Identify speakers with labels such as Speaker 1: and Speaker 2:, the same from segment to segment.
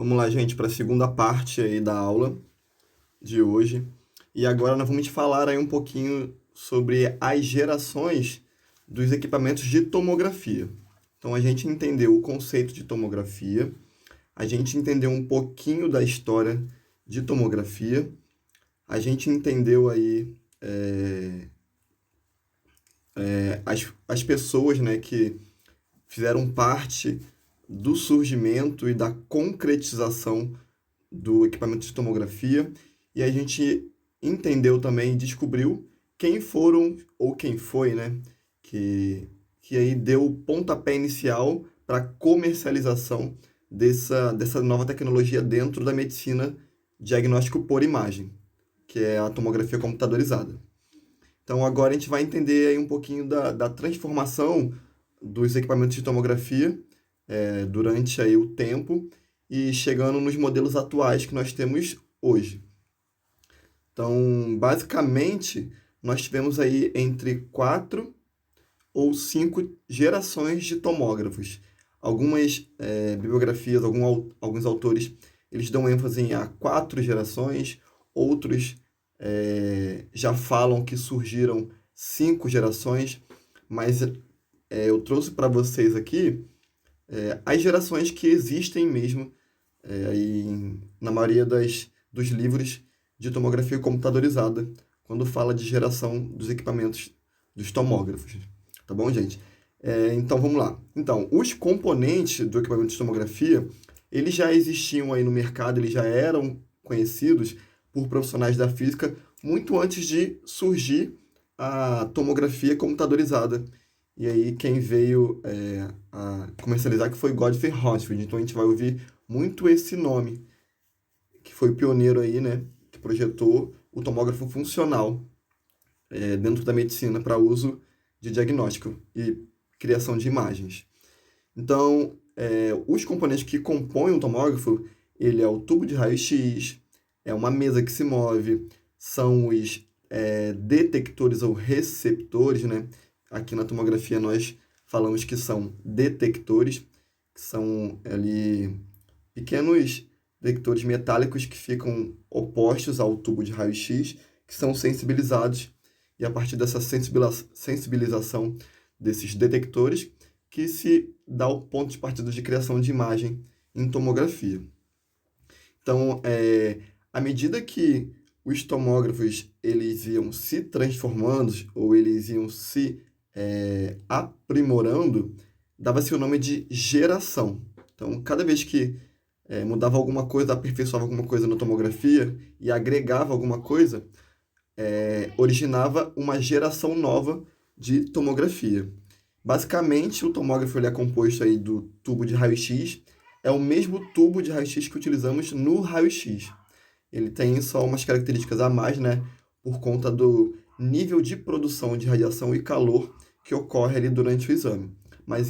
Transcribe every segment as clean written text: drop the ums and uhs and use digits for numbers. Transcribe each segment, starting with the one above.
Speaker 1: Vamos lá, gente, para a segunda parte aí da aula de hoje. E agora nós vamos falar aí um pouquinho sobre as gerações dos equipamentos de tomografia. Então a gente entendeu o conceito de tomografia, a gente entendeu um pouquinho da história de tomografia, a gente entendeu aí as pessoas, né, que fizeram parte do surgimento e da concretização do equipamento de tomografia, e a gente entendeu também, descobriu quem foram ou quem foi, né, que aí deu o pontapé inicial para a comercialização dessa nova tecnologia dentro da medicina diagnóstico por imagem, que é a tomografia computadorizada. Então agora a gente vai entender aí um pouquinho da transformação dos equipamentos de tomografia durante aí o tempo e chegando nos modelos atuais que nós temos hoje. Então, basicamente, nós tivemos aí entre 4 ou 5 gerações de tomógrafos. Algumas bibliografias, alguns autores, eles dão ênfase em 4 gerações, outros já falam que surgiram 5 gerações, mas eu trouxe para vocês aqui as gerações que existem mesmo aí, na maioria dos livros de tomografia computadorizada, quando fala de geração dos equipamentos dos tomógrafos. Tá bom, gente? Então vamos lá. Então, os componentes do equipamento de tomografia, eles já existiam aí no mercado, eles já eram conhecidos por profissionais da física muito antes de surgir a tomografia computadorizada. E aí quem veio a comercializar que foi Godfrey Hotfield. Então a gente vai ouvir muito esse nome, que foi o pioneiro aí, né, que projetou o tomógrafo funcional dentro da medicina para uso de diagnóstico e criação de imagens. Então, os componentes que compõem o tomógrafo, ele é o tubo de raio-x, é uma mesa que se move, são os detectores ou receptores, né? Aqui na tomografia nós falamos que são detectores, que são ali pequenos detectores metálicos que ficam opostos ao tubo de raio-x, que são sensibilizados, e a partir dessa sensibilização desses detectores, que se dá o ponto de partida de criação de imagem em tomografia. Então, à medida que os tomógrafos eles iam se transformando ou eles iam se aprimorando, dava-se o nome de geração. Então, cada vez que mudava alguma coisa, aperfeiçoava alguma coisa na tomografia e agregava alguma coisa, originava uma geração nova de tomografia. Basicamente, o tomógrafo ele é composto aí do tubo de raio-x, é o mesmo tubo de raio-x que utilizamos no raio-x. Ele tem só umas características a mais, né, por conta do nível de produção de radiação e calor que ocorre ali durante o exame. Mas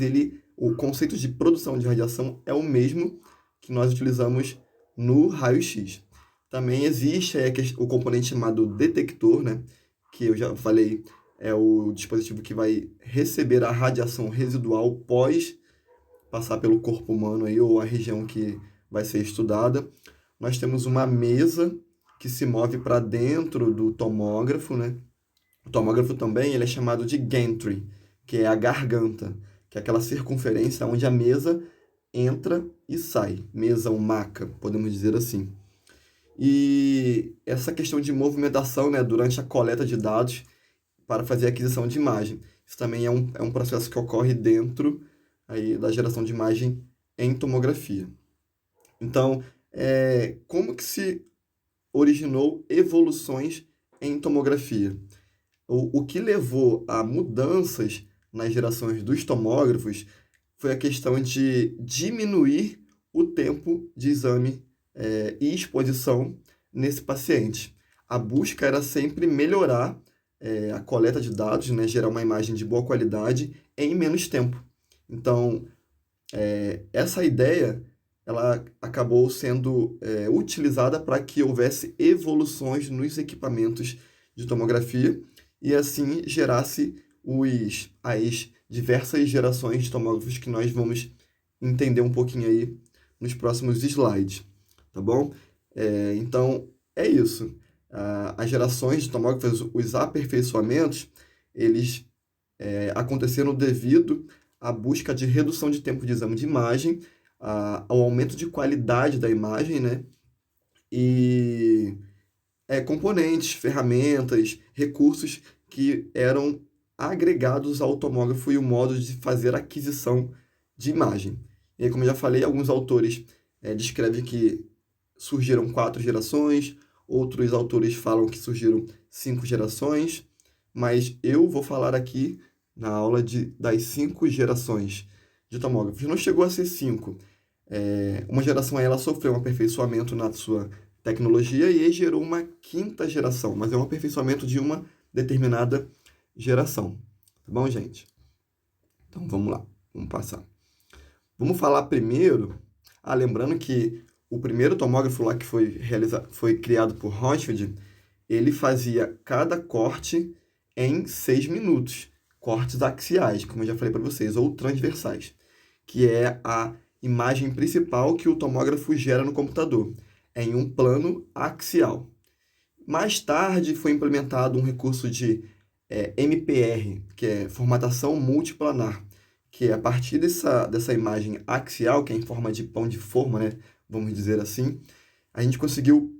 Speaker 1: o conceito de produção de radiação é o mesmo que nós utilizamos no raio-x. Também existe o componente chamado detector, né, que eu já falei, é o dispositivo que vai receber a radiação residual pós passar pelo corpo humano aí, ou a região que vai ser estudada. Nós temos uma mesa que se move para dentro do tomógrafo, né? O tomógrafo também ele é chamado de gantry, que é a garganta, que é aquela circunferência onde a mesa entra e sai. Mesa ou maca, podemos dizer assim. E essa questão de movimentação, né, durante a coleta de dados para fazer a aquisição de imagem. Isso também é um processo que ocorre dentro aí, da geração de imagem em tomografia. Então, como que se originou evoluções em tomografia? O que levou a mudanças nas gerações dos tomógrafos foi a questão de diminuir o tempo de exame e exposição nesse paciente. A busca era sempre melhorar a coleta de dados, né, gerar uma imagem de boa qualidade em menos tempo. Então, essa ideia ela acabou sendo utilizada para que houvesse evoluções nos equipamentos de tomografia e assim gerasse as diversas gerações de tomógrafos que nós vamos entender um pouquinho aí nos próximos slides, tá bom? Então, é isso. As gerações de tomógrafos, os aperfeiçoamentos, eles aconteceram devido à busca de redução de tempo de exame de imagem, ao aumento de qualidade da imagem, né? E componentes, ferramentas, recursos que eram agregados ao tomógrafo e o modo de fazer aquisição de imagem. E aí, como eu já falei, alguns autores descrevem que surgiram 4 gerações, outros autores falam que surgiram 5 gerações, mas eu vou falar aqui na aula das 5 gerações de tomógrafos. Não chegou a ser 5. Uma geração ela sofreu um aperfeiçoamento na sua tecnologia e aí gerou uma 5ª geração, mas é um aperfeiçoamento de uma determinada geração. Tá bom, gente? Então vamos lá, vamos passar. Vamos falar primeiro, lembrando que o primeiro tomógrafo lá que foi criado por Rothschild, ele fazia cada corte em 6 minutos, cortes axiais, como eu já falei para vocês, ou transversais, que é a imagem principal que o tomógrafo gera no computador, em um plano axial. Mais tarde foi implementado um recurso de MPR, que é formatação multiplanar, que é a partir dessa imagem axial, que é em forma de pão de forma, né, vamos dizer assim, a gente conseguiu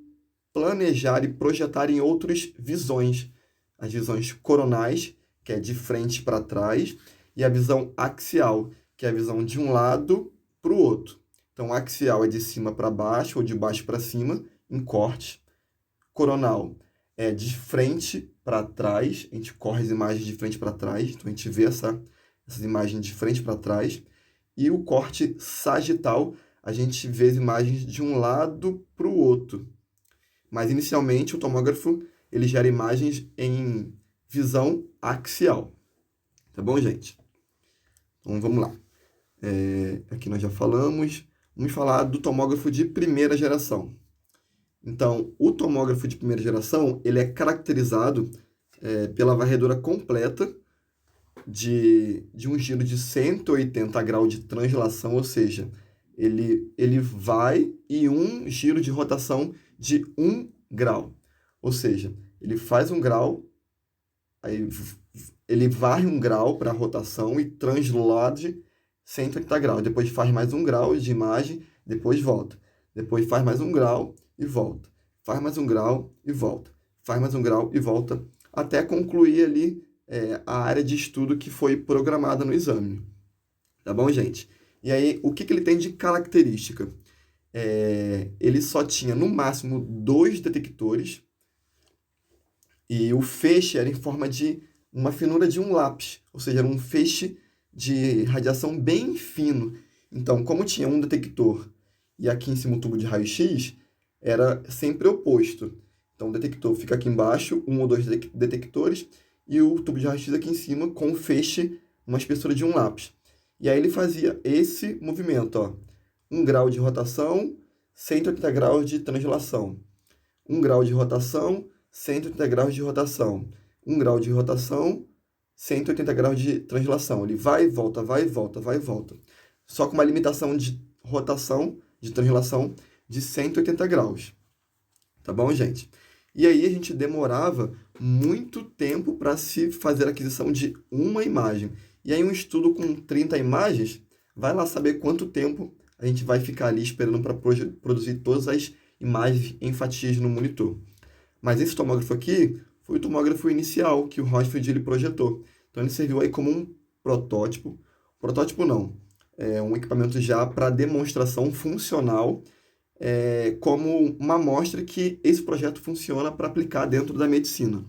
Speaker 1: planejar e projetar em outras visões. As visões coronais, que é de frente para trás, e a visão axial, que é a visão de um lado para o outro. Então, axial é de cima para baixo ou de baixo para cima, em corte. Coronal é de frente para trás, a gente corre as imagens de frente para trás, então a gente vê essas imagens de frente para trás. E o corte sagital, a gente vê as imagens de um lado para o outro. Mas, inicialmente, o tomógrafo ele gera imagens em visão axial. Tá bom, gente? Então, vamos lá. Aqui nós já falamos. Vamos falar do tomógrafo de primeira geração. Então, o tomógrafo de primeira geração, ele é caracterizado pela varredura completa de um giro de 180 graus de translação, ou seja, ele vai e um giro de rotação de 1 grau. Ou seja, ele faz 1 grau, aí ele varre 1 grau para a rotação e translade 180 graus. Depois faz mais 1 grau de imagem, depois volta. Depois faz mais 1 grau e volta. Faz mais 1 grau e volta. Faz mais 1 grau e volta, até concluir ali a área de estudo que foi programada no exame. Tá bom, gente? E aí, o que ele tem de característica? Ele só tinha, no máximo, 2 detectores e o feixe era em forma de uma finura de um lápis, ou seja, era um feixe de radiação bem fino. Então, como tinha um detector e aqui em cima um tubo de raio-x, era sempre oposto. Então, o detector fica aqui embaixo, 1 ou 2 detectores, e o tubo de raio-x aqui em cima com o feixe, uma espessura de um lápis. E aí ele fazia esse movimento, ó. 1 grau de rotação, 180 graus de translação. 1 grau de rotação, 180 graus de rotação. 1 grau de rotação, 180 graus de translação. Ele vai e volta, vai e volta, vai e volta. Só com uma limitação de rotação, de translação, de 180 graus. Tá bom, gente? E aí a gente demorava muito tempo para se fazer a aquisição de uma imagem. E aí um estudo com 30 imagens, vai lá saber quanto tempo a gente vai ficar ali esperando para produzir todas as imagens em fatias no monitor. Mas esse tomógrafo aqui foi o tomógrafo inicial que o Rothschild ele projetou. Então ele serviu aí como um protótipo. Protótipo não, é um equipamento já para demonstração funcional, como uma amostra que esse projeto funciona para aplicar dentro da medicina.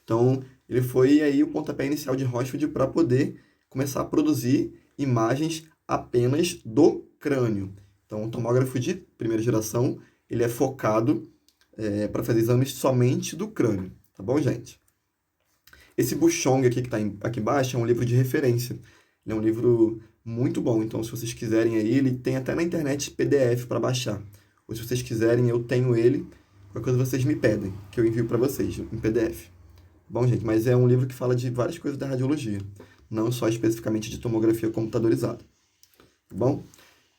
Speaker 1: Então, ele foi aí o pontapé inicial de Rothschild para poder começar a produzir imagens apenas do crânio. Então, o tomógrafo de primeira geração, ele é focado para fazer exames somente do crânio. Tá bom, gente? Esse Buchong aqui que está aqui embaixo é um livro de referência. Ele é um livro muito bom, então se vocês quiserem aí, ele tem até na internet PDF para baixar. Ou se vocês quiserem, eu tenho ele. Qualquer coisa vocês me pedem, que eu envio para vocês em PDF. Bom, gente, mas é um livro que fala de várias coisas da radiologia, não só especificamente de tomografia computadorizada. Tá bom?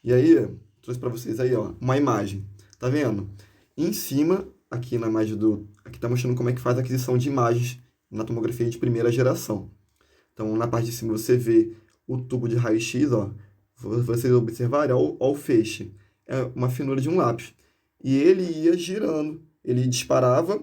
Speaker 1: E aí, trouxe para vocês aí, ó, uma imagem. Tá vendo? Em cima, aqui na imagem aqui tá mostrando como é que faz a aquisição de imagens na tomografia de primeira geração. Então, na parte de cima você vê o tubo de raio-x, ó. Vocês observarem, ó o feixe. É uma finura de um lápis. E ele ia girando. Ele disparava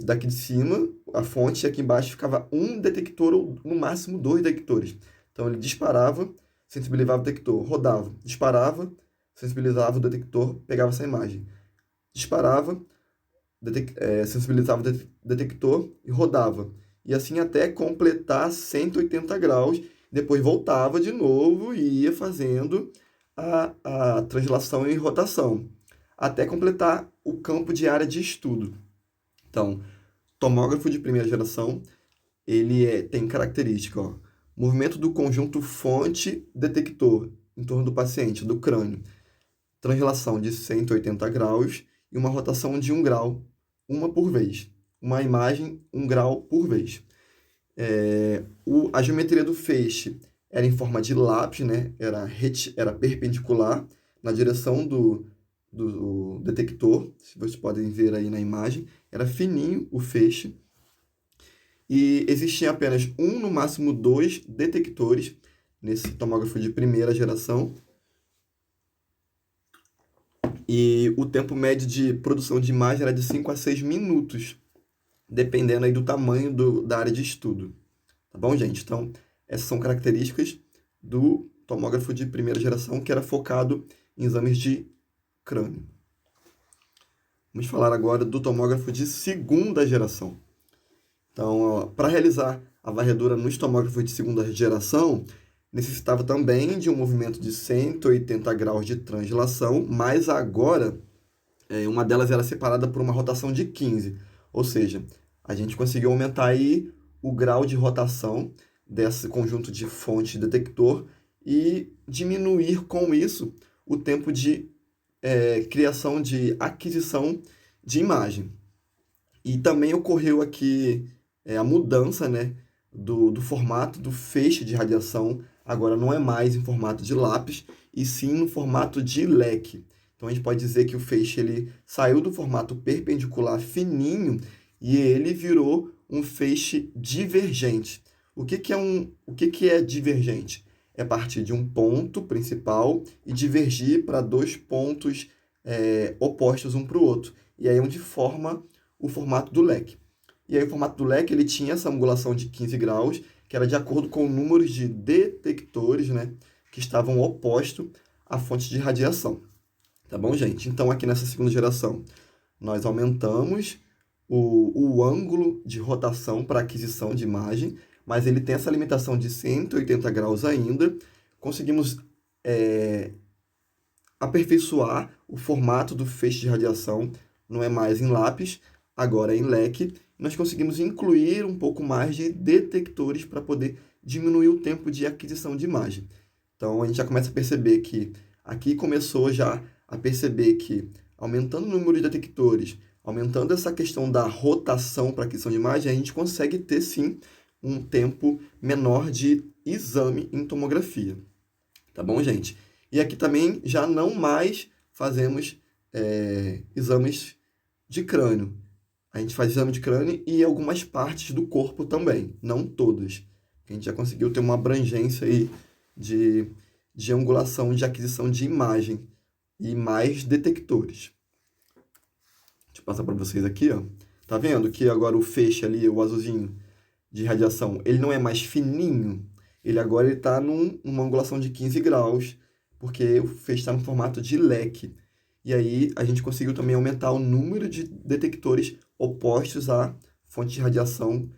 Speaker 1: daqui de cima, a fonte, e aqui embaixo ficava um detector, ou no máximo dois detectores. Então, ele disparava, sensibilizava o detector, rodava, disparava, sensibilizava o detector, pegava essa imagem. Disparava, sensibilizava o detector e rodava. E assim até completar 180 graus. Depois voltava de novo e ia fazendo a translação e rotação, até completar o campo de área de estudo. Então, tomógrafo de primeira geração, ele tem característica, ó, movimento do conjunto fonte-detector em torno do paciente, do crânio, translação de 180 graus e uma rotação de 1 grau, uma por vez. Uma imagem, 1 grau por vez. A geometria do feixe era em forma de lápis, né? Era perpendicular na direção do detector, se vocês podem ver aí na imagem. Era fininho o feixe. E existiam apenas um, no máximo dois detectores nesse tomógrafo de primeira geração. E o tempo médio de produção de imagem era de 5 a 6 minutos, dependendo aí do tamanho da área de estudo. Tá bom, gente? Então, essas são características do tomógrafo de primeira geração, que era focado em exames de crânio. Vamos falar agora do tomógrafo de segunda geração. Então, para realizar a varredura nos tomógrafos de segunda geração, necessitava também de um movimento de 180 graus de translação, mas agora uma delas era separada por uma rotação de 15. Ou seja, a gente conseguiu aumentar aí o grau de rotação desse conjunto de fonte e detector e diminuir com isso o tempo de criação de aquisição de imagem. E também ocorreu aqui a mudança, né, do formato do feixe de radiação. Agora não é mais em formato de lápis, e sim no formato de leque. Então a gente pode dizer que o feixe ele saiu do formato perpendicular fininho e ele virou um feixe divergente. O que é divergente? É partir de um ponto principal e divergir para dois pontos opostos um para o outro. E aí é onde forma o formato do leque. E aí o formato do leque ele tinha essa angulação de 15 graus, que era de acordo com o número de detectores, né, que estavam opostos à fonte de radiação. Tá bom, gente? Então, aqui nessa segunda geração, nós aumentamos o ângulo de rotação para aquisição de imagem, mas ele tem essa limitação de 180 graus ainda. Conseguimos aperfeiçoar o formato do feixe de radiação, não é mais em lápis, agora é em leque. Nós conseguimos incluir um pouco mais de detectores para poder diminuir o tempo de aquisição de imagem. Então, a gente já começa a perceber que aqui começou já a perceber que, aumentando o número de detectores, aumentando essa questão da rotação para aquisição de imagem, a gente consegue ter, sim, um tempo menor de exame em tomografia. Tá bom, gente? E aqui também já não mais fazemos exames de crânio. A gente faz exame de crânio e algumas partes do corpo também, não todas. A gente já conseguiu ter uma abrangência aí de angulação, de aquisição de imagem e mais detectores. Deixa eu passar para vocês aqui, ó. Tá vendo que agora o feixe ali, o azulzinho de radiação, ele não é mais fininho, ele agora está numa angulação de 15 graus, porque o feixe está no formato de leque. E aí a gente conseguiu também aumentar o número de detectores opostos à fonte de radiação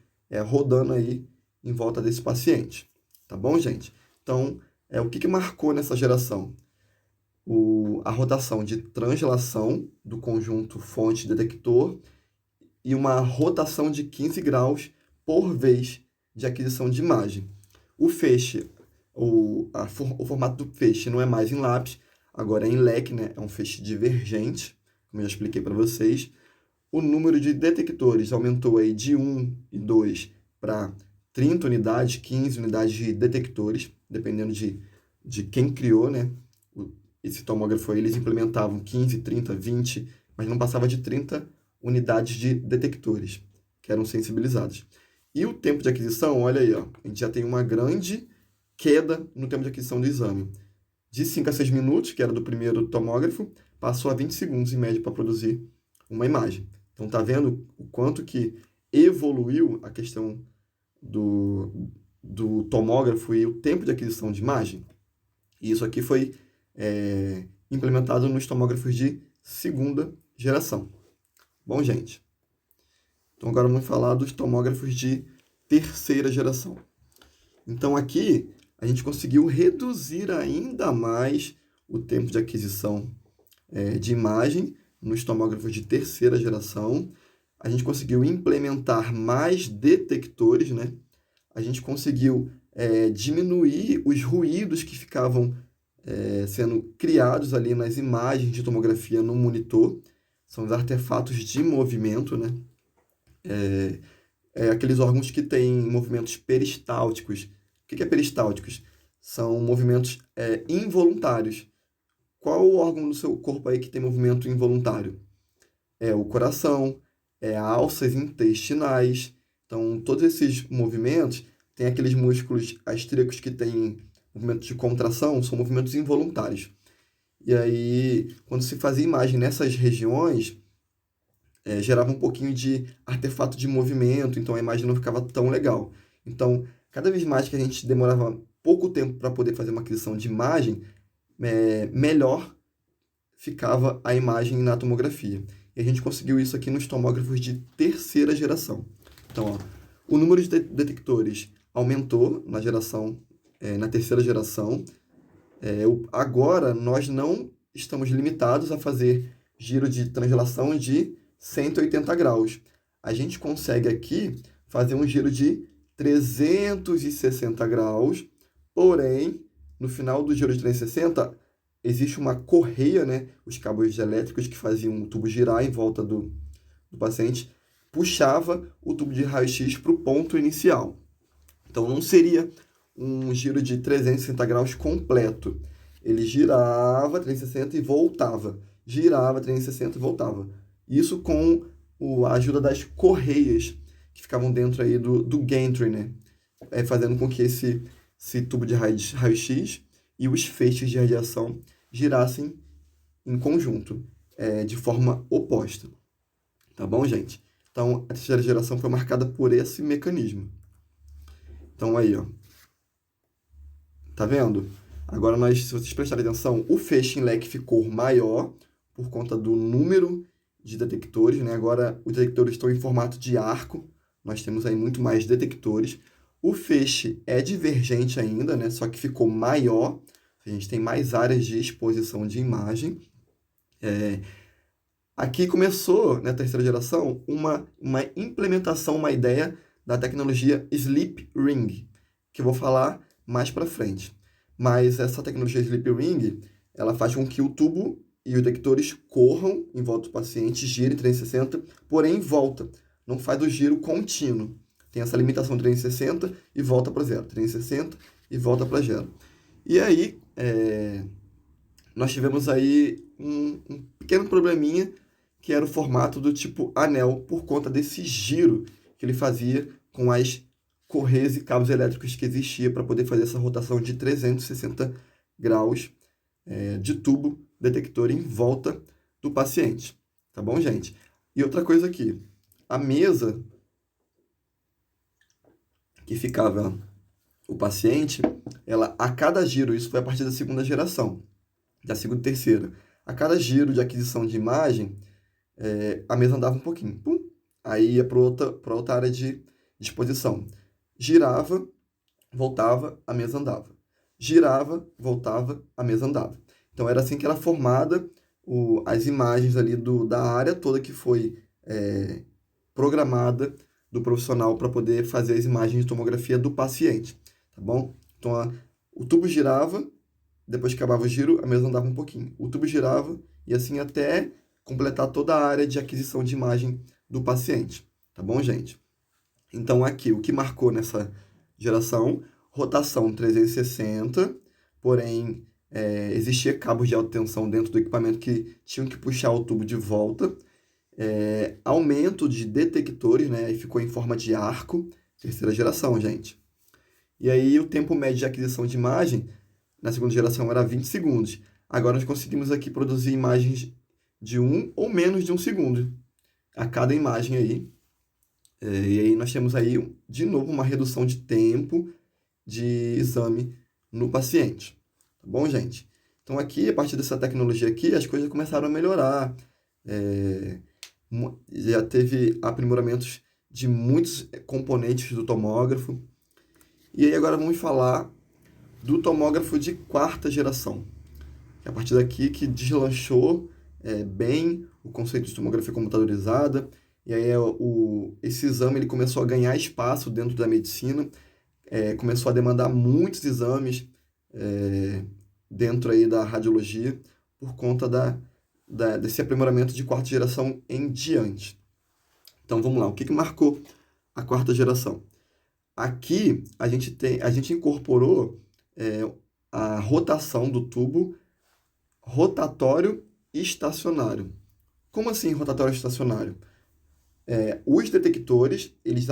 Speaker 1: rodando aí em volta desse paciente. Tá bom, gente? Então, o que marcou nessa geração? A rotação de translação do conjunto fonte-detector e uma rotação de 15 graus por vez de aquisição de imagem. O feixe, o formato do feixe não é mais em lápis, agora é em leque, né? É um feixe divergente, como eu já expliquei para vocês. O número de detectores aumentou aí de 1 e 2 para 30 unidades, 15 unidades de detectores, dependendo de quem criou, né, esse tomógrafo aí, eles implementavam 15, 30, 20, mas não passava de 30 unidades de detectores, que eram sensibilizados. E o tempo de aquisição, olha aí, ó, a gente já tem uma grande queda no tempo de aquisição do exame. De 5 a 6 minutos, que era do primeiro tomógrafo, passou a 20 segundos em média para produzir uma imagem. Então tá vendo o quanto que evoluiu a questão do tomógrafo e o tempo de aquisição de imagem? E isso aqui foi implementado nos tomógrafos de segunda geração. Bom, gente, então agora vamos falar dos tomógrafos de terceira geração. Então aqui a gente conseguiu reduzir ainda mais o tempo de aquisição de imagem nos tomógrafos de terceira geração. A gente conseguiu implementar mais detectores, né? A gente conseguiu diminuir os ruídos que ficavam sendo criados ali nas imagens de tomografia no monitor. São os artefatos de movimento, né? Aqueles órgãos que têm movimentos peristálticos. O que é peristálticos? São movimentos involuntários. Qual o órgão do seu corpo aí que tem movimento involuntário? É o coração, alças intestinais. Então, todos esses movimentos têm aqueles músculos austríacos que têm movimentos de contração, são movimentos involuntários. E aí, quando se fazia imagem nessas regiões, gerava um pouquinho de artefato de movimento, então a imagem não ficava tão legal. Então, cada vez mais que a gente demorava pouco tempo para poder fazer uma aquisição de imagem, melhor ficava a imagem na tomografia. E a gente conseguiu isso aqui nos tomógrafos de terceira geração. Então, ó, o número de detectores aumentou na terceira geração. Agora, nós não estamos limitados a fazer giro de translação de 180 graus. A gente consegue aqui fazer um giro de 360 graus, porém, no final do giro de 360, existe uma correia, né? Os cabos elétricos que faziam o tubo girar em volta do paciente, puxava o tubo de raio-x para o ponto inicial. Então, não seria um giro de 360 graus completo. Ele girava 360 e voltava. Girava 360 e voltava. Isso com a ajuda das correias que ficavam dentro aí do gantry, né? Fazendo com que esse tubo de raio-x e os feixes de radiação girassem em conjunto, de forma oposta. Tá bom, gente? Então, a terceira geração foi marcada por esse mecanismo. Então, aí, ó. Tá vendo? Agora, se vocês prestarem atenção, o feixe em leque ficou maior por conta do número de detectores, né? Agora, os detectores estão em formato de arco. Nós temos aí muito mais detectores. O feixe é divergente ainda, né? Só que ficou maior. A gente tem mais áreas de exposição de imagem. Aqui começou, na terceira geração, uma implementação, uma ideia da tecnologia Sleep Ring, que eu vou falar mais para frente. Mas essa tecnologia Sleep Ring, ela faz com que o tubo e os detectores corram em volta do paciente, girem 360, porém volta. Não faz o giro contínuo. Tem essa limitação de 360 e volta para zero. 360 e volta para zero. E aí, nós tivemos aí um pequeno probleminha, que era o formato do tipo anel, por conta desse giro que ele fazia com as correias e cabos elétricos que existia para poder fazer essa rotação de 360 graus de tubo detector em volta do paciente. Tá bom, gente? E outra coisa aqui, a mesa que ficava o paciente, ela a cada giro, isso foi a partir da segunda geração, da segunda e terceira, a cada giro de aquisição de imagem, a mesa andava um pouquinho, pum, aí ia para outra área de exposição. Girava, voltava, a mesa andava. Girava, voltava, a mesa andava. Então era assim que era formada as imagens ali da área toda que foi programada do profissional para poder fazer as imagens de tomografia do paciente, tá bom? Então o tubo girava, depois que acabava o giro, a mesa andava um pouquinho. O tubo girava e assim até completar toda a área de aquisição de imagem do paciente, tá bom, gente? Então aqui, o que marcou nessa geração, rotação 360, porém existia cabos de alta tensão dentro do equipamento que tinham que puxar o tubo de volta. Aumento de detectores, né? E ficou em forma de arco, terceira geração, gente. E aí o tempo médio de aquisição de imagem na segunda geração era 20 segundos. Agora nós conseguimos aqui produzir imagens de 1 ou menos de 1 segundo a cada imagem aí. E aí nós temos aí, de novo, uma redução de tempo de exame no paciente. Tá bom, gente? Então aqui, a partir dessa tecnologia aqui, as coisas começaram a melhorar. Já teve aprimoramentos de muitos componentes do tomógrafo. E aí agora vamos falar do tomógrafo de quarta geração. É a partir daqui que deslanchou bem o conceito de tomografia computadorizada. E aí esse exame ele começou a ganhar espaço dentro da medicina, começou a demandar muitos exames dentro aí da radiologia por conta desse aprimoramento de quarta geração em diante. Então vamos lá, o que marcou a quarta geração? Aqui a gente incorporou a rotação do tubo rotatório e estacionário. Como assim rotatório e estacionário? Os detectores, eles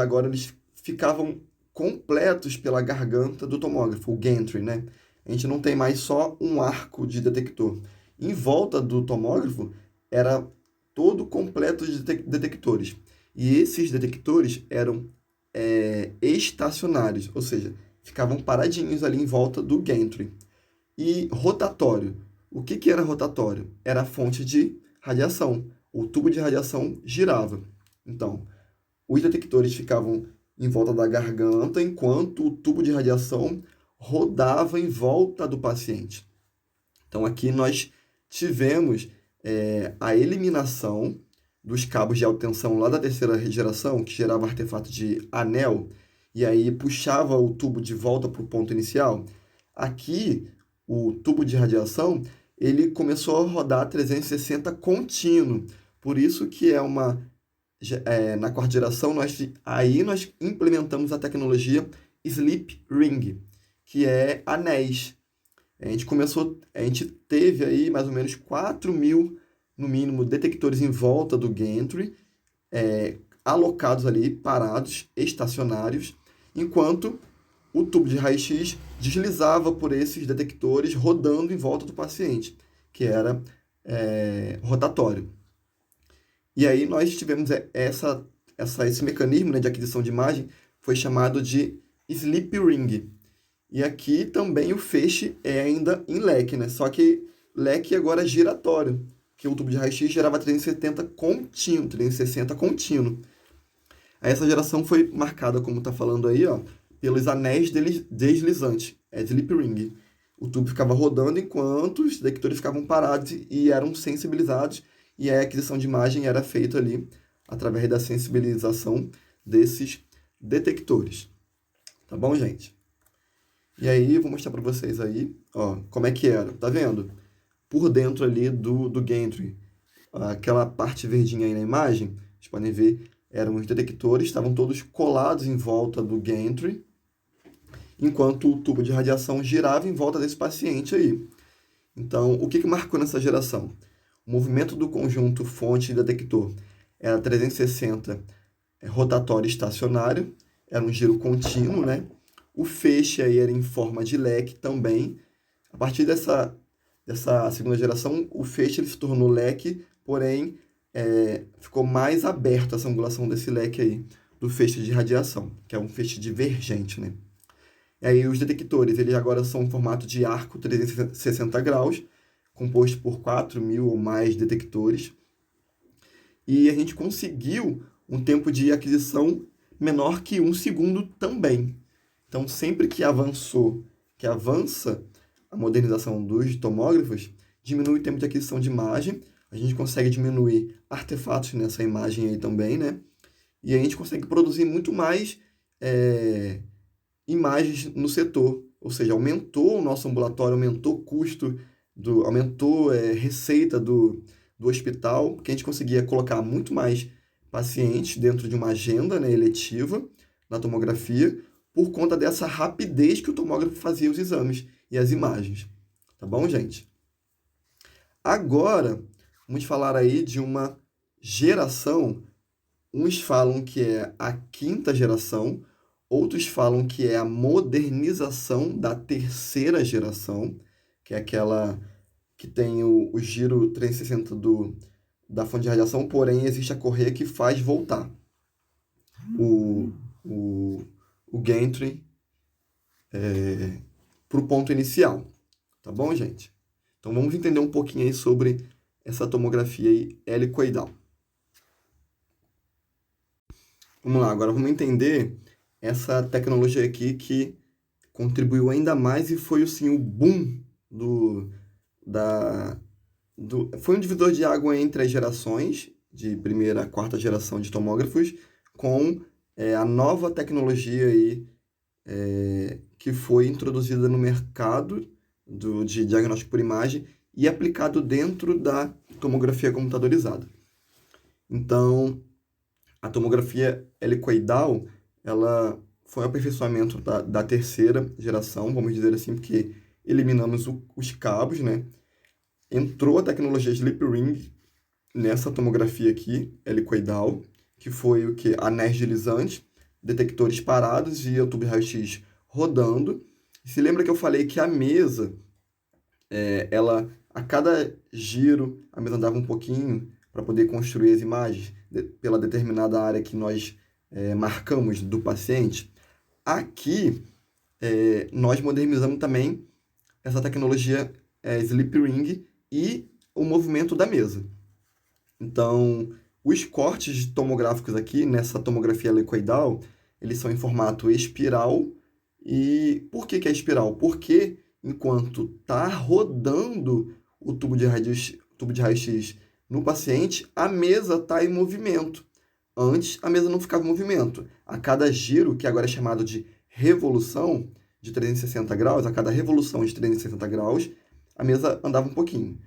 Speaker 1: ficavam completos pela garganta do tomógrafo, o gantry, né? A gente não tem mais só um arco de detector. Em volta do tomógrafo era todo completo de detectores. E esses detectores eram estacionários, ou seja, ficavam paradinhos ali em volta do gantry. E rotatório. O que era rotatório? Era a fonte de radiação. O tubo de radiação girava. Então, os detectores ficavam em volta da garganta, enquanto o tubo de radiação rodava em volta do paciente. Então, aqui nós tivemos a eliminação dos cabos de alta tensão lá da terceira geração, que gerava artefato de anel, e aí puxava o tubo de volta para o ponto inicial. Aqui, o tubo de radiação, ele começou a rodar 360 contínuo. Por isso que na quarta geração, nós implementamos a tecnologia Sleep Ring, que é anéis. A gente teve aí mais ou menos 4.000, no mínimo, detectores em volta do gantry, alocados ali, parados, estacionários, enquanto o tubo de raio-x deslizava por esses detectores, rodando em volta do paciente, que era rotatório. E aí nós tivemos esse mecanismo, né, de aquisição de imagem, foi chamado de Sleep Ring. E aqui também o feixe é ainda em leque, né? Só que leque agora é giratório, que o tubo de raio-x gerava 360 contínuo. Aí essa geração foi marcada, como está falando aí, ó, pelos anéis deslizantes, Sleep Ring. O tubo ficava rodando enquanto os detectores ficavam parados e eram sensibilizados, e a aquisição de imagem era feita ali através da sensibilização desses detectores. Tá bom, gente? E aí, vou mostrar para vocês aí, ó, como é que era. Tá vendo? Por dentro ali do gantry, aquela parte verdinha aí na imagem, vocês podem ver, eram os detectores, estavam todos colados em volta do gantry, enquanto o tubo de radiação girava em volta desse paciente aí. Então, o que marcou nessa geração? O movimento do conjunto fonte e detector era 360 rotatório estacionário, era um giro contínuo, né? O feixe aí era em forma de leque também. A partir dessa segunda geração, o feixe ele se tornou leque, porém ficou mais aberto essa angulação desse leque aí, do feixe de radiação, que é um feixe divergente, né? E aí os detectores, eles agora são em formato de arco 360 graus, composto por 4.000 ou mais detectores. E a gente conseguiu um tempo de aquisição menor que 1 segundo também. Então, sempre que avança a modernização dos tomógrafos, diminui o tempo de aquisição de imagem, a gente consegue diminuir artefatos nessa imagem aí também, né? E a gente consegue produzir muito mais imagens no setor, ou seja, aumentou o nosso ambulatório, aumentou o custo, aumentou receita do hospital, porque a gente conseguia colocar muito mais pacientes dentro de uma agenda, né, eletiva na tomografia, por conta dessa rapidez que o tomógrafo fazia os exames e as imagens. Tá bom, gente? Agora, vamos falar aí de uma geração. Uns falam que é a quinta geração, outros falam que é a modernização da terceira geração, que é aquela que tem o giro 360 da fonte de radiação, porém existe a correia que faz voltar o, o, o gantry para o ponto inicial. Tá bom, gente? Então vamos entender um pouquinho aí sobre essa tomografia aí helicoidal. Vamos lá, agora vamos entender essa tecnologia aqui que contribuiu ainda mais e foi assim, o boom foi um divisor de água entre as gerações, de primeira a quarta geração de tomógrafos, com a nova tecnologia aí, que foi introduzida no mercado de diagnóstico por imagem e aplicado dentro da tomografia computadorizada. Então, a tomografia helicoidal, ela foi um aperfeiçoamento da terceira geração, vamos dizer assim, porque eliminamos os cabos, né? Entrou a tecnologia Sleep Ring nessa tomografia aqui, helicoidal, que foi o que? Anéis deslizantes, detectores parados e o tubo de raio-x rodando. Se lembra que eu falei que a mesa, ela, a cada giro, a mesa andava um pouquinho para poder construir as imagens pela determinada área que nós marcamos do paciente. Aqui, nós modernizamos também essa tecnologia Sleep Ring e o movimento da mesa. Então, os cortes tomográficos aqui, nessa tomografia helicoidal, eles são em formato espiral. E por que é espiral? Porque enquanto está rodando o tubo de raio-x no paciente, a mesa está em movimento. Antes, a mesa não ficava em movimento. A cada giro, que agora é chamado de revolução de 360 graus, a cada revolução de 360 graus, a mesa andava um pouquinho.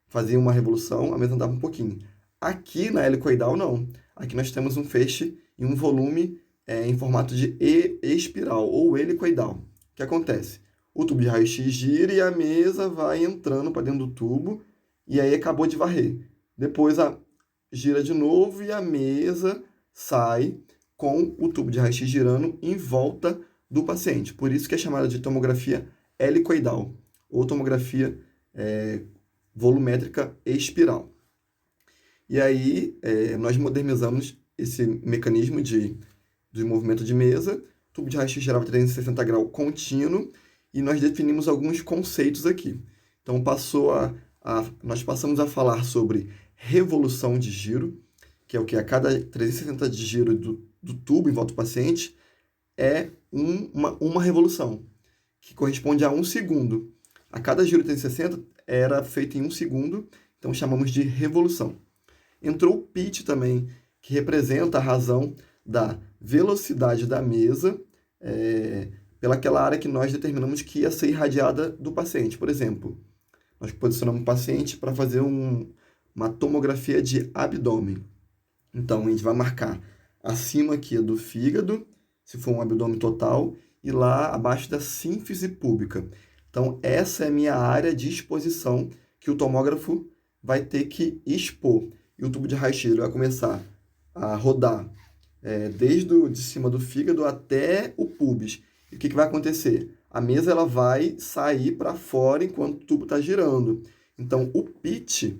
Speaker 1: Fazia uma revolução, a mesa andava um pouquinho. Aqui na helicoidal, não. Aqui nós temos um feixe e um volume em formato de espiral ou helicoidal. O que acontece? O tubo de raio-x gira e a mesa vai entrando para dentro do tubo e aí acabou de varrer. Depois gira de novo e a mesa sai com o tubo de raio-x girando em volta do paciente. Por isso que é chamada de tomografia helicoidal ou tomografia volumétrica espiral. E aí nós modernizamos esse mecanismo de movimento de mesa, o tubo de raio-x girava 360 graus contínuo e nós definimos alguns conceitos aqui. Então nós passamos a falar sobre revolução de giro, que é o que a cada 360 de giro do tubo em volta do paciente é uma revolução, que corresponde a 1 segundo. A cada giro 360 era feito em 1 segundo, então chamamos de revolução. Entrou o pitch também, que representa a razão da velocidade da mesa pelaquela área que nós determinamos que ia ser irradiada do paciente. Por exemplo, nós posicionamos o paciente para fazer uma tomografia de abdômen. Então, a gente vai marcar acima aqui do fígado, se for um abdômen total, e lá abaixo da sínfise púbica. Então, essa é a minha área de exposição que o tomógrafo vai ter que expor. E o tubo de raio-x vai começar a rodar desde de cima do fígado até o pubis. E o que vai acontecer? A mesa ela vai sair para fora enquanto o tubo está girando. Então, o pitch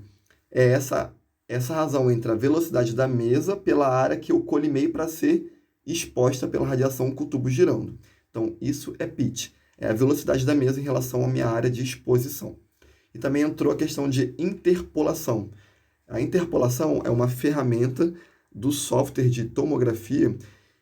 Speaker 1: é essa razão entre a velocidade da mesa pela área que eu colimei para ser exposta pela radiação com o tubo girando. Então, isso é pitch. É a velocidade da mesa em relação à minha área de exposição. E também entrou a questão de interpolação. A interpolação é uma ferramenta do software de tomografia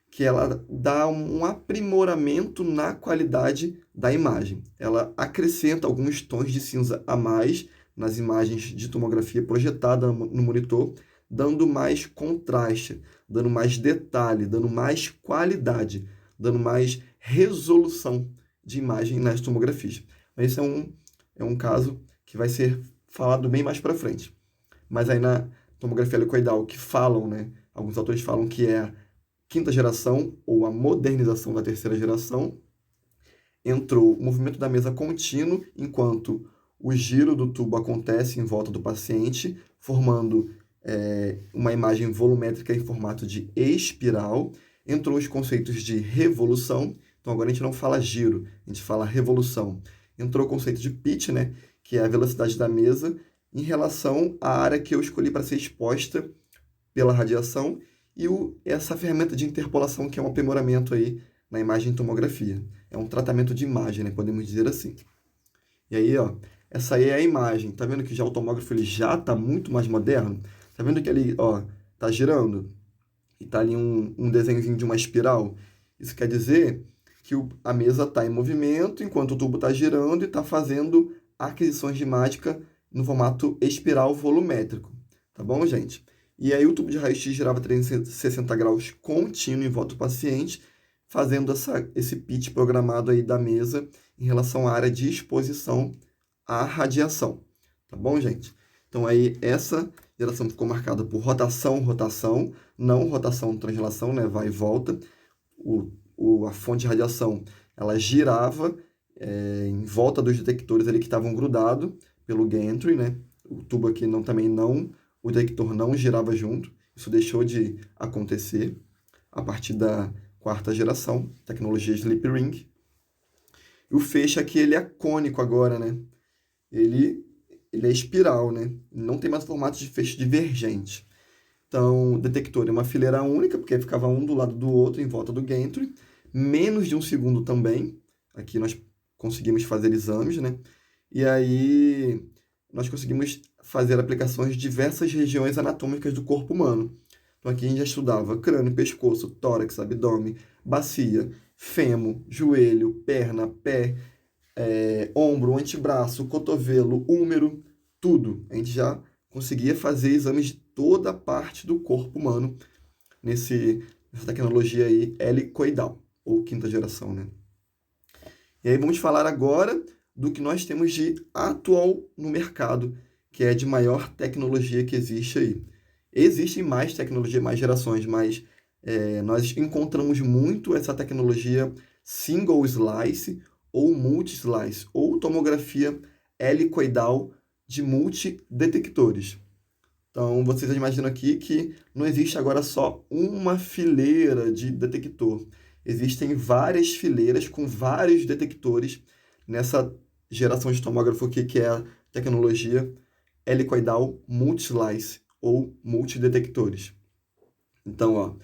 Speaker 1: que ela dá um aprimoramento na qualidade da imagem. Ela acrescenta alguns tons de cinza a mais nas imagens de tomografia projetada no monitor, dando mais contraste, dando mais detalhe, dando mais qualidade, dando mais resolução de imagem nas tomografias. Mas esse é um caso que vai ser falado bem mais para frente. Mas aí na tomografia helicoidal, que falam, né? Alguns autores falam que é a quinta geração ou a modernização da terceira geração, entrou o movimento da mesa contínuo, enquanto o giro do tubo acontece em volta do paciente, formando uma imagem volumétrica em formato de espiral. Entrou os conceitos de revolução, então agora a gente não fala giro, a gente fala revolução. Entrou o conceito de pitch, né, que é a velocidade da mesa em relação à área que eu escolhi para ser exposta pela radiação, e essa ferramenta de interpolação, que é um aprimoramento aí na imagem de tomografia. É um tratamento de imagem, né, podemos dizer assim. E aí, ó, essa aí é a imagem. Tá vendo que já o tomógrafo ele já está muito mais moderno? Tá vendo que ali, ó, tá girando e tá ali um desenhozinho de uma espiral? Isso quer dizer que a mesa está em movimento enquanto o tubo está girando e está fazendo aquisições de imagem no formato espiral volumétrico. Tá bom, gente? E aí o tubo de raio-x girava 360 graus contínuo em volta do paciente, fazendo esse pitch programado aí da mesa em relação à área de exposição à radiação. Tá bom, gente? Então aí essa geração ficou marcada por rotação, rotação, não rotação translação, né? Vai e volta. A fonte de radiação, ela girava em volta dos detectores ali que estavam grudados pelo gantry, né? O tubo aqui o detector não girava junto. Isso deixou de acontecer a partir da quarta geração, tecnologia Sleep Ring. E o feixe aqui, ele é cônico agora, né? Ele é espiral, né? Não tem mais formato de feixe divergente. Então, o detector é uma fileira única, porque ficava um do lado do outro em volta do gantry. Menos de um segundo também. Aqui nós conseguimos fazer exames, né? E aí nós conseguimos fazer aplicações de diversas regiões anatômicas do corpo humano. Então aqui a gente já estudava crânio, pescoço, tórax, abdômen, bacia, fêmur, joelho, perna, pé, ombro, antebraço, cotovelo, úmero, tudo. A gente já conseguia fazer exames de toda a parte do corpo humano nessa tecnologia aí helicoidal, ou quinta geração, né? E aí vamos falar agora do que nós temos de atual no mercado, que é de maior tecnologia que existe aí. Existem mais tecnologia, mais gerações, mas nós encontramos muito essa tecnologia single slice ou multi-slice, ou tomografia helicoidal de multidetectores. Então, vocês imaginam aqui que não existe agora só uma fileira de detector. Existem várias fileiras com vários detectores nessa geração de tomógrafo aqui, que é a tecnologia helicoidal multi-slice ou multidetectores. Então, ó,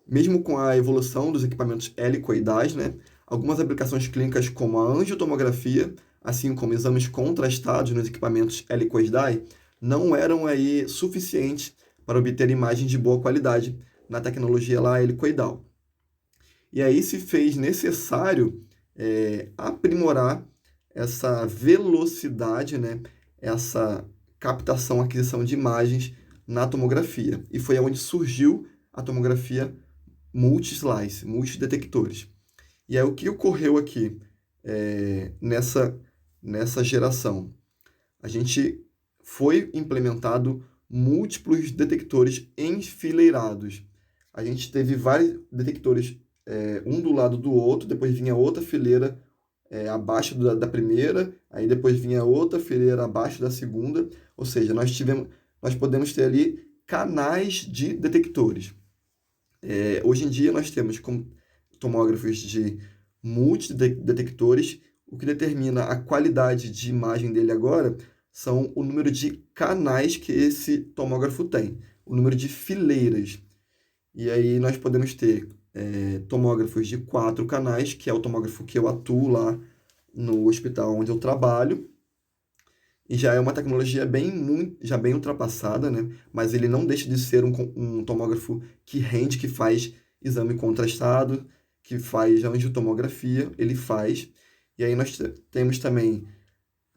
Speaker 1: mesmo com a evolução dos equipamentos helicoidais, né, algumas aplicações clínicas como a angiotomografia, assim como exames contrastados nos equipamentos helicoidais, não eram aí suficientes para obter imagens de boa qualidade na tecnologia lá helicoidal. E aí se fez necessário aprimorar essa velocidade, né, essa captação, aquisição de imagens na tomografia. E foi onde surgiu a tomografia multi-slice, multidetectores. E aí o que ocorreu aqui nessa geração? A gente foi implementado múltiplos detectores enfileirados. A gente teve vários detectores, um do lado do outro, depois vinha outra fileira abaixo da primeira, aí depois vinha outra fileira abaixo da segunda, ou seja, nós podemos ter ali canais de detectores. Hoje em dia nós temos tomógrafos de multidetectores, o que determina a qualidade de imagem dele agora são o número de canais que esse tomógrafo tem, o número de fileiras. E aí nós podemos ter tomógrafos de 4 canais, que é o tomógrafo que eu atuo lá no hospital onde eu trabalho. E já é uma tecnologia já bem ultrapassada, né? Mas ele não deixa de ser um tomógrafo que rende, que faz exame contrastado, que faz angiotomografia, ele faz. E aí nós temos também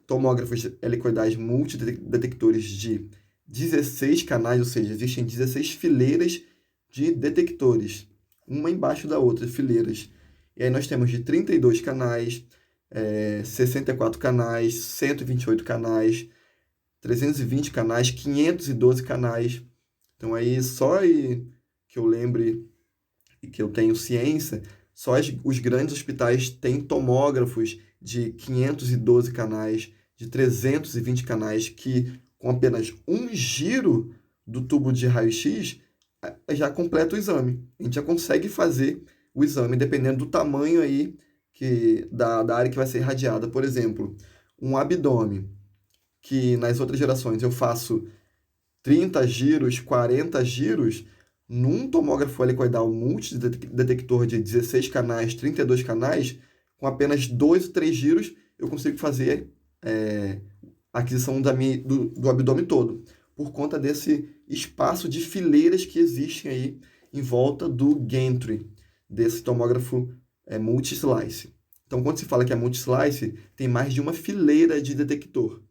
Speaker 1: tomógrafos helicoidais multidetectores de 16 canais, ou seja, existem 16 fileiras de detectores, uma embaixo da outra, fileiras. E aí nós temos de 32 canais, 64 canais, 128 canais, 320 canais, 512 canais. Então aí só aí que eu lembre e que eu tenho ciência, só os grandes hospitais têm tomógrafos de 512 canais, de 320 canais que, com apenas um giro do tubo de raio-x, já completa o exame. A gente já consegue fazer o exame, dependendo do tamanho aí da área que vai ser irradiada. Por exemplo, um abdômen, que nas outras gerações eu faço 30 giros, 40 giros, num tomógrafo helicoidal multidetector de 16 canais, 32 canais, com apenas 2 ou 3 giros, eu consigo fazer a aquisição do abdômen todo, por conta desse espaço de fileiras que existem aí em volta do gantry, desse tomógrafo multi-slice. Então, quando se fala que é multi-slice, tem mais de uma fileira de detector.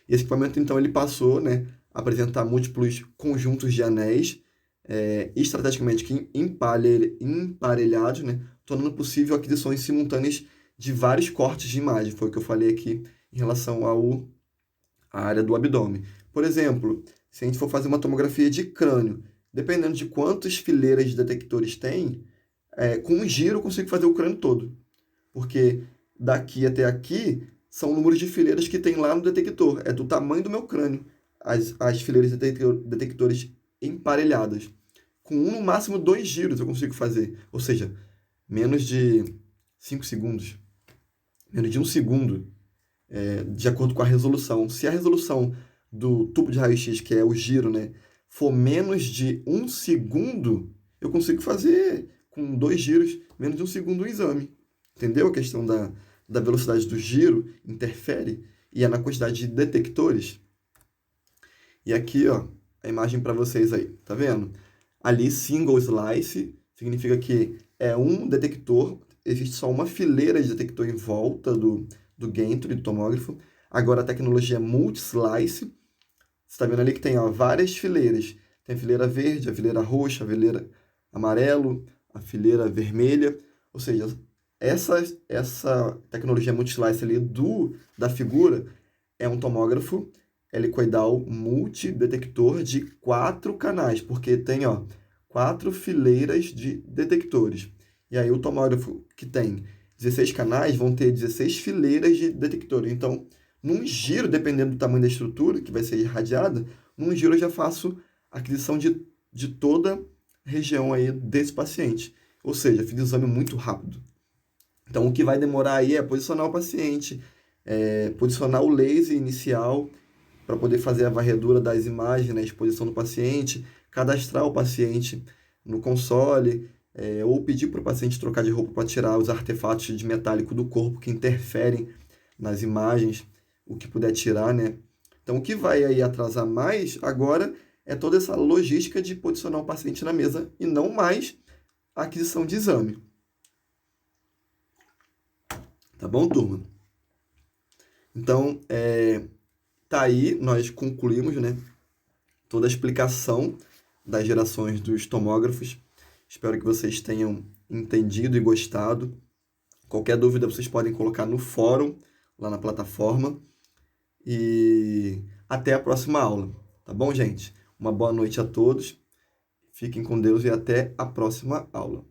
Speaker 1: E esse equipamento, então, ele passou, né, a apresentar múltiplos conjuntos de anéis, estrategicamente emparelhados, né, tornando possível aquisições simultâneas de vários cortes de imagem. Foi o que eu falei aqui em relação à área do abdômen. Por exemplo, se a gente for fazer uma tomografia de crânio, dependendo de quantas fileiras de detectores tem, com um giro eu consigo fazer o crânio todo. Porque daqui até aqui são o número de fileiras que tem lá no detector. É do tamanho do meu crânio, as fileiras de detectores emparelhadas. Com no máximo 2 giros eu consigo fazer. Ou seja, menos de 5 segundos. Menos de 1 segundo, de acordo com a resolução. Se a resolução do tubo de raio-x, que é o giro, né, for menos de 1 segundo, eu consigo fazer com 2 giros, menos de 1 segundo o exame. Entendeu? A questão da velocidade do giro interfere e é na quantidade de detectores. E aqui, ó, a imagem para vocês aí, tá vendo? Ali, single slice, significa que é um detector, existe só uma fileira de detector em volta do gantry, do tomógrafo. Agora a tecnologia multi-slice, você está vendo ali que tem, ó, várias fileiras. Tem a fileira verde, a fileira roxa, a fileira amarelo, a fileira vermelha. Ou seja, essa tecnologia multi-slice ali da figura é um tomógrafo helicoidal multidetector de 4 canais, porque tem, ó, 4 fileiras de detectores. E aí o tomógrafo que tem 16 canais vão ter 16 fileiras de detectores. Então, num giro, dependendo do tamanho da estrutura que vai ser irradiada, num giro eu já faço a aquisição de toda a região aí desse paciente. Ou seja, fiz o exame muito rápido. Então, o que vai demorar aí é posicionar o paciente, posicionar o laser inicial para poder fazer a varredura das imagens, né, a exposição do paciente, cadastrar o paciente no console, ou pedir para o paciente trocar de roupa para tirar os artefatos de metálico do corpo que interferem nas imagens, o que puder tirar, né? Então, o que vai aí atrasar mais agora é toda essa logística de posicionar o paciente na mesa e não mais a aquisição de exame. Tá bom, turma? Então, tá aí, nós concluímos, né, toda a explicação das gerações dos tomógrafos. Espero que vocês tenham entendido e gostado. Qualquer dúvida vocês podem colocar no fórum, lá na plataforma. E até a próxima aula, tá bom, gente? Uma boa noite a todos. Fiquem com Deus e até a próxima aula.